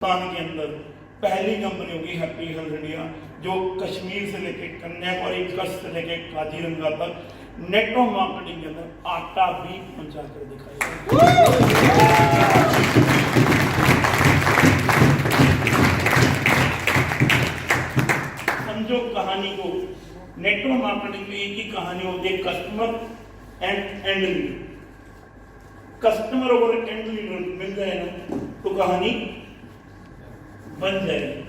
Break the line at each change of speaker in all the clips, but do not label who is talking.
हिंदुस्तान के अंदर पहली कंपनी होगी हैप्पी हेल्थ इंडिया, जो कश्मीर से लेके कन्याकुमारी कच्छ से लेके काजीरंगा तक नेटवर्क मार्केटिंग के अंदर आटा भी पहुंचा कर दिखाएगा। समझो कहानी को, नेटवर्क मार्केटिंग में एक ही कहानी होती है, कस्टमर एंड लीडर। कस्टमर और एंड लीडर मिल जाए ना तो कहानी बन जाएगी।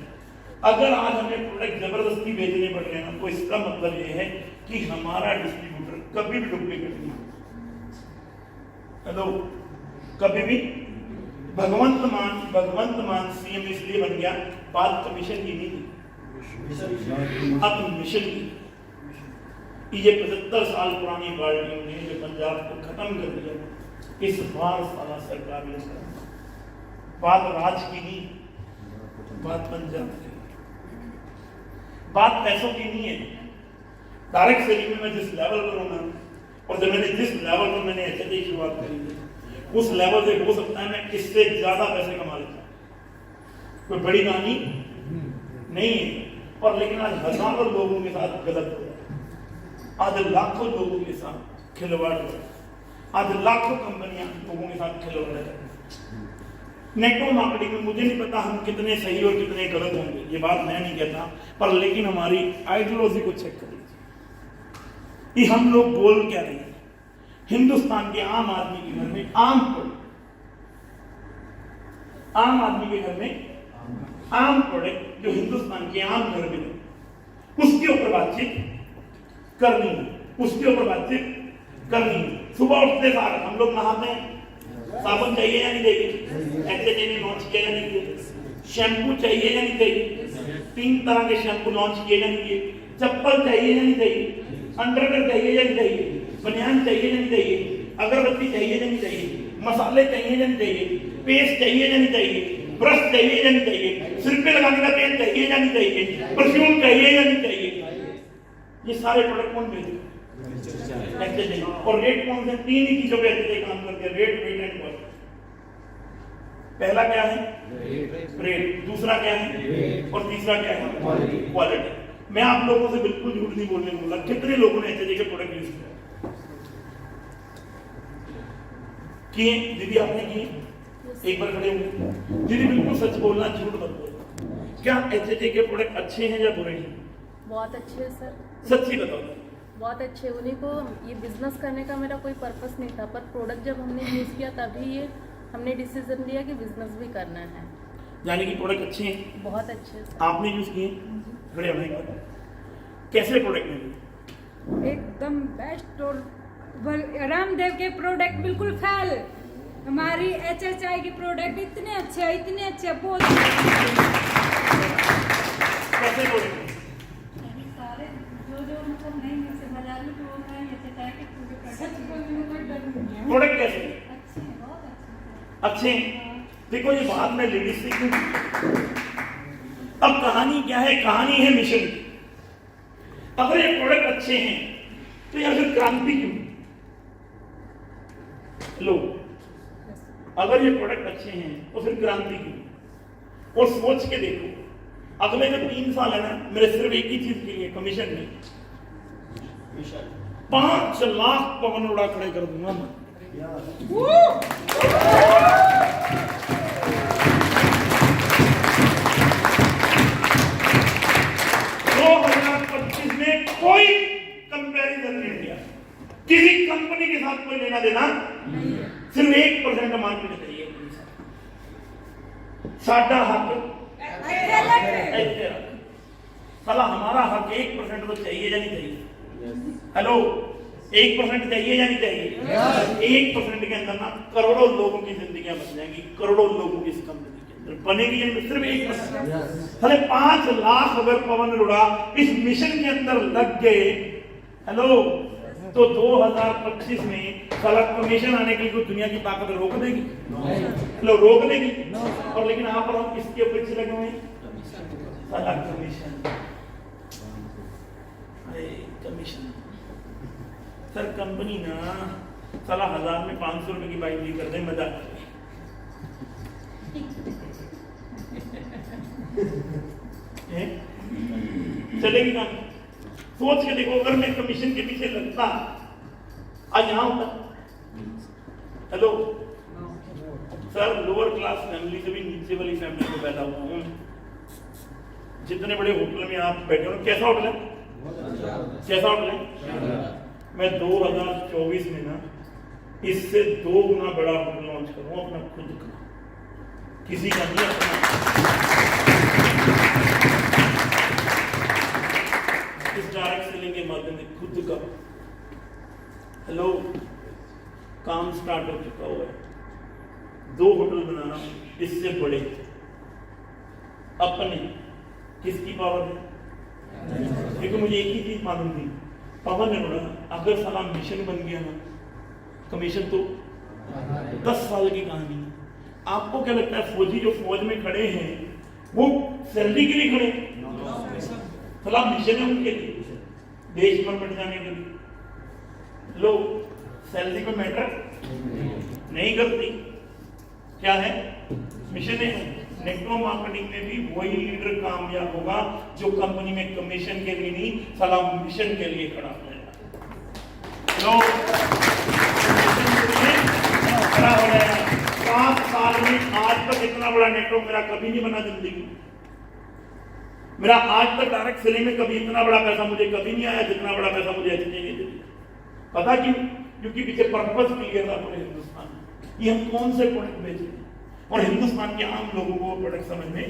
अगर आज हमें प्रोडक्ट जबरदस्ती बेचने पड़ रहे हैं ना, तो इसका मतलब यह है कि हमारा डिस्ट्रीब्यूटर कभी भी डुप्लीकेट नहीं, हेलो, कभी भी। भगवंत मान सीएम इसलिए बन गया, बात कमीशन की नहीं थी, अब मिशन की। ये 75 साल पुरानी पार्टियों ने जो पंजाब को खत्म कर दिया, इस बार साला सरकार ने बात राज की नहीं, बात पंजाब की, बात पैसों की नहीं है। डायरेक्ट सेलिंग में मैं जिस लेवल पर हूं ना, और जब मैंने जिस लेवल पर मैंने एचएच की शुरुआत करी थी, उस लेवल से हो सकता है मैं इससे ज्यादा पैसे कमा लेता, कोई बड़ी कहानी नहीं है। और लेकिन आज हजारों लोगों के साथ गलत हो रहा है, आज लाखों लोगों के साथ खिलवाड़ हो रहा है, आज लाखों कंपनियां लोगों के साथ खिलवाड़ रही है। नेटवर्क मार्केटिंग में मुझे नहीं पता हम कितने सही और कितने गलत होंगे, ये बात मैं नहीं कहता, पर लेकिन हमारी आइडियोलॉजी को चेक कर लीजिए कि हम लोग बोल क्या रहे हैं। हिंदुस्तान के आम आदमी के घर में आम आदमी के घर में आम प्रोडक्ट जो हिंदुस्तान के आम घर में, उसके ऊपर बातचीत करनी है, उसके ऊपर बातचीत करनी है। सुबह उठते सार हम लोग नहाते हैं, साबुन चाहिए या नहीं चाहिए, एचएच ने लॉन्च किया या नहीं किया, शैम्पू चाहिए या नहीं चाहिए, 3 तरह के शैम्पू लॉन्च किए या नहीं किए, चप्पल चाहिए या नहीं चाहिए, अंडरवेयर चाहिए या नहीं चाहिए, बनियान चाहिए या नहीं चाहिए, अगरबत्ती चाहिए या नहीं चाहिए, मसाले चाहिए या नहीं चाहिए, पेस्ट चाहिए या नहीं चाहिए, ब्रश चाहिए या नहीं चाहिए, सिर पे लगाने का तेल चाहिए या नहीं चाहिए, परफ्यूम चाहिए या नहीं चाहिए। ये सारे प्रोडक्ट कौन भेजेगा? और रेट कौन से? 3 ही चीजों पे काम करते हैं, रेट, वेट एंड कॉस्ट। पहला क्या है? रेट। दूसरा क्या है? और तीसरा क्या है? क्वालिटी। मैं आप लोगों से बिल्कुल झूठ नहीं बोलने बोला। कितने लोगों ने एचएच के प्रोडक्ट यूज किए? दीदी आपने किए? एक बार खड़े होंगे। दीदी बिल्कुल सच बोलना, झूठ मत बोलना। क्या एचएच के प्रोडक्ट अच्छे हैं या बुरे हैं?
बहुत अच्छे हैं सर।
सच्ची बताओ।
बहुत अच्छे। उन्हीं को ये बिजनेस करने का मेरा कोई पर्पस नहीं था, पर प्रोडक्ट जब हमने यूज़ किया तभी ये हमने डिसीजन लिया कि बिजनेस भी करना है।
यानी कि प्रोडक्ट अच्छे हैं?
बहुत अच्छे हैं।
आपने यूज किए? बड़े होने कैसे प्रोडक्ट मिले?
एकदम बेस्ट। और रामदेव के प्रोडक्ट बिल्कुल फेल। हमारी एचएचआई के प्रोडक्ट इतने अच्छे बहुत
कैसे प्रोडक्ट?
सारे जो मतलब नहीं जैसे बाजार में तो होता है एचएचआई के
प्रोडक्ट कैसे?
अच्छे हैं, बहुत
अच्छे हैं। देखो ये बात मैं लेडीज से क्यों, अब कहानी क्या है? कहानी है मिशन की। अगर ये प्रोडक्ट अच्छे हैं तो यार फिर क्रांति क्यों? लो, अगर ये प्रोडक्ट अच्छे हैं तो फिर क्रांति क्यों? और सोच के देखो, अगले जो 3 साल है ना, मेरे सिर्फ एक ही चीज के लिए कमीशन नहीं, 5 लाख पवन उड़ा खड़े कर दूंगा मैं। 2025 में कोई कंपैरिजन नहीं किया, किसी कंपनी के साथ कोई लेना देना नहीं है। सिर्फ 1% मार्केट चाहिए। साडा हक साला हमारा हक 1% तो चाहिए या नहीं चाहिए? हेलो, 1% चाहिए या नहीं चाहिए? 1% के अंदर ना करोड़ों लोगों की जिंदगियां बच जाएंगी, करोड़ों लोगों की इस कंपनी के अंदर बनेगी। सिर्फ 1%। अरे 5 लाख अगर पवन उड़ा इस मिशन के अंदर लग गए, हेलो, तो 2025 में साला कमीशन आने की कोई दुनिया की ताकत रोक देगी? लो, रोक देगी। और लेकिन आप और हम किसके पीछे लगे हुए हैं? साला कमीशन। अरे कमीशन सर, कंपनी ना साला 1000 में 500 रुपए की बाइक ली कर दे, मजा आ चलेगी ना? सोच के देखो, अगर मैं कमीशन के पीछे लगता आज यहाँ होता। Hello sir, lower class family से भी नीचे वाली फैमिली में पैदा हुआ हूँ। जितने बड़े होटल में आप बैठे हो, कैसा होटल है? कैसा होटल है? मैं 2024 में ना इससे 2 गुना बड़ा होटल लॉन्च करूँ अपना खुद का, किसी का नहीं अपना। इस डायरेक्ट सेलिंग के माध्यम से खुद का। हेलो, काम स्टार्ट हो चुका हुआ है, 2 होटल बना रहा हूं, इससे बड़े अपने। किसकी पावर है? क्योंकि मुझे एक ही चीज मालूम थी, पावर ने बोला अगर साला मिशन बन गया ना, कमीशन तो 10 साल की कहानी है। आपको क्या लगता है फौजी जो फौज में खड़े हैं वो सैलरी के लिए खड़े हैं? साला मिशन है उनके लिए, देश में बढ़ जाने के लिए। लो, सैलरी पे मैटर नहीं करती, क्या है? मिशन है। नेटवर्क मार्केटिंग में भी वही लीडर कामयाब होगा जो कंपनी में कमीशन के लिए नहीं, साला मिशन के लिए खड़ा हो जाएगा। लो, खड़ा हो जाएगा। 7 साल में आज तक इतना बड़ा नेटवर्क मेरा कभी नहीं बना जिंदगी। मेरा आज तक डायरेक्ट सेलिंग में कभी इतना बड़ा पैसा मुझे कभी नहीं आया जितना बड़ा पैसा मुझे ऐसे चाहिए। पता क्यों? क्योंकि पीछे पर्पस क्लियर था पूरे हिंदुस्तान में, ये हम कौन से प्रोडक्ट बेचे और हिंदुस्तान के आम लोगों को प्रोडक्ट समझ में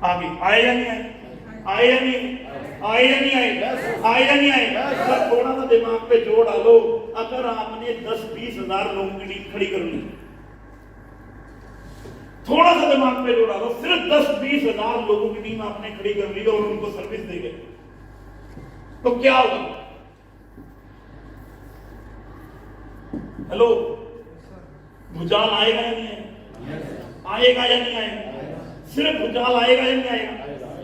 आगे आए या नहीं आए? आए या नहीं आए? या नहीं आए? आए या नहीं आए? सर थोड़ा सा दिमाग पे जोर डालो। अगर आपने 10-20 हजार लोगों की टीम खड़ी कर ली, थोड़ा सा दिमाग पे जोर डालो, सिर्फ 10-20 हजार लोगों की टीम आपने खड़ी कर ली और उनको सर्विस दे गए, तो क्या होगा? हेलो, भुजाल आएगा या नहीं आएगा? आएगा या नहीं आएगा? सिर्फ भुजाल आएगा या नहीं आएगा?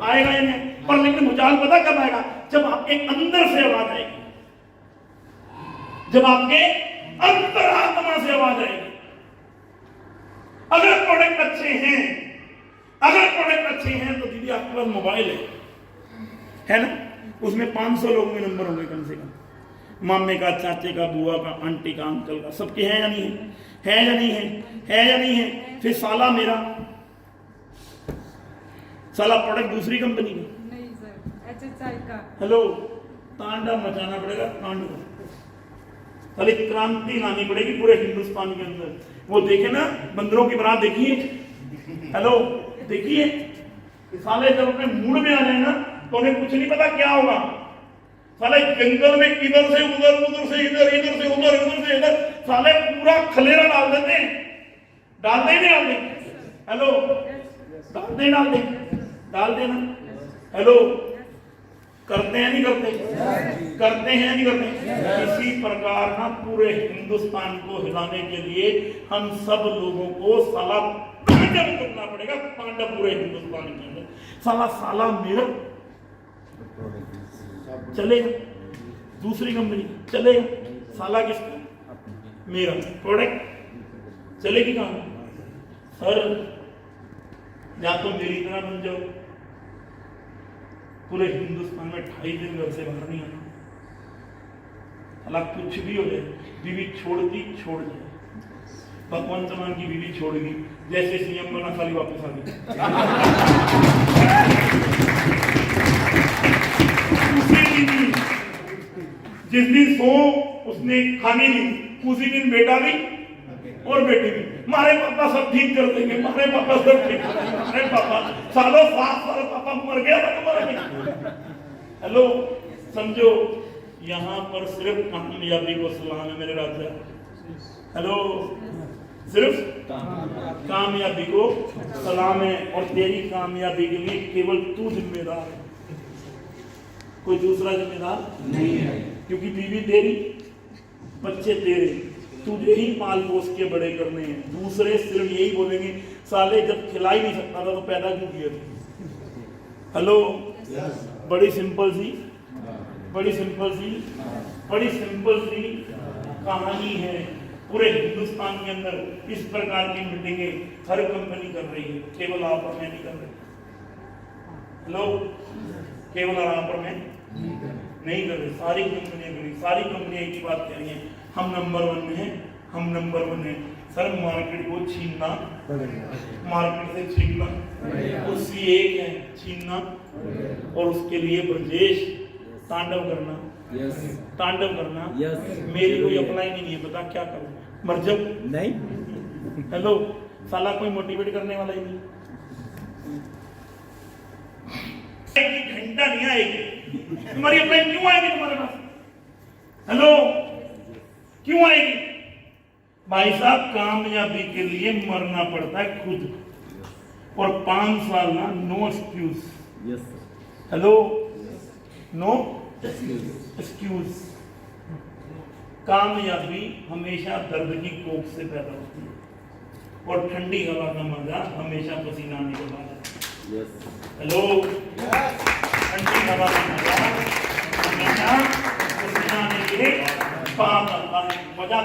आएगा या नहीं? पर लेकिन भुजाल पता कब आएगा? जब आपके अंदर से आवाज आएगी, जब आपके अंतरात्मा से आवाज आएगी। अगर प्रोडक्ट अच्छे हैं, अगर प्रोडक्ट अच्छे हैं, तो दीदी आपके पास मोबाइल है ना? उसमें 500 लोगों के नंबर होंगे कम से कम, मामे का, चाचे का, बुआ का, आंटी का, अंकल का, सबके हैं या नहीं है? है या नहीं है? है या नहीं है? फिर साला मेरा साला प्रोडक्ट दूसरी कंपनी का
नहीं सर, HHI का।
हेलो, तांडव मचाना पड़ेगा, तांडव। साली क्रांति लानी पड़ेगी पूरे हिंदुस्तान के अंदर। वो देखे ना बंदरों की बारात, देखिए। हेलो, देखिए साले जब अपने मूड में आ जाए ना तो उन्हें कुछ नहीं पता क्या होगा। साले जंगल में इधर से उधर, उधर से इधर, इधर से उधर, उधर से इधर, साले पूरा खलेरा डाल देते हैं। डालते ही नहीं डालते? हेलो, डालते ही डालते? डाल देना। हेलो, करते हैं नहीं करते? करते हैं नहीं करते? इसी प्रकार ना पूरे हिंदुस्तान को हिलाने के लिए हम सब लोगों को साला तांडव करना पड़ेगा। तांडव पूरे हिंदुस्तान के अंदर। साला साला मेरा चलेगा, दूसरी कंपनी चलेगा, साला किसका? मेरा प्रोडक्ट चलेगी कहां? सर या तो मेरी तरह बन जाओ, पूरे हिंदुस्तान में 2.5 दिन घर से बाहर नहीं आना, हालांकि कुछ भी हो जाए, बीवी छोड़ती छोड़ जाए। भगवंत मान की बीवी छोड़ेगी, जैसे सीएम बना साली वापस आ गई। जिस दिन सो उसने खाने ली, उसी दिन बेटा भी और बेटी भी। मारे पापा सब ठीक कर देंगे, मारे पापा सब ठीक कर देंगे, मारे पापा सालों 7 साल पापा मर गया था तुम्हारा। हेलो, समझो यहाँ पर सिर्फ कामयाबी को सलाम है मेरे राजा। हेलो, सिर्फ कामयाबी को सलाम है, और तेरी कामयाबी के लिए केवल तू जिम्मेदार है, कोई दूसरा जिम्मेदार नहीं है। क्योंकि बीवी तेरी, बच्चे तेरे, तुझे ही पाल पोस के बड़े करने हैं। दूसरे सिर्फ यही बोलेंगे साले जब खिला ही नहीं सकता था तो पैदा क्यों किया था। हेलो, बड़ी सिंपल सी कहानी है। पूरे हिंदुस्तान के अंदर इस प्रकार की मीटिंगें हर कंपनी कर रही है, केवल आप और मैं नहीं कर रहे। लोग केवल रामपुर में नहीं कर रहे, सारी कंपनियां कर रही, सारी कंपनियां एक ही बात कह रही हैं, हम नंबर 1 में हैं, हम नंबर 1 हैं। सर मार्केट को छीनना, मार्केट से छीनना, उसकी एक है छीनना, और उसके लिए ब्रजेश तांडव करना, तांडव करना। मेरी कोई अप्लाई नहीं है, बता क्या करूं, मर जाऊं?
नहीं।
हेलो, साला कोई मोटिवेट करने वाला ही नहीं, घंटा नहीं आएगी तुम्हारी अप्लाई, क्यों आएगी तुम्हारे पास? हेलो, क्यों आएगी? भाई साहब, कामयाबी के लिए मरना पड़ता है खुद, और 5 साल ना, no excuse. Hello, no excuse. कामयाबी हमेशा दर्द की कोख से पैदा होती है, और ठंडी हवा का मजा हमेशा पसीना आने के बाद आता है। हेलो, ठंडी हवा का मजा हमेशा पसीना आने के बाद आता है। मजा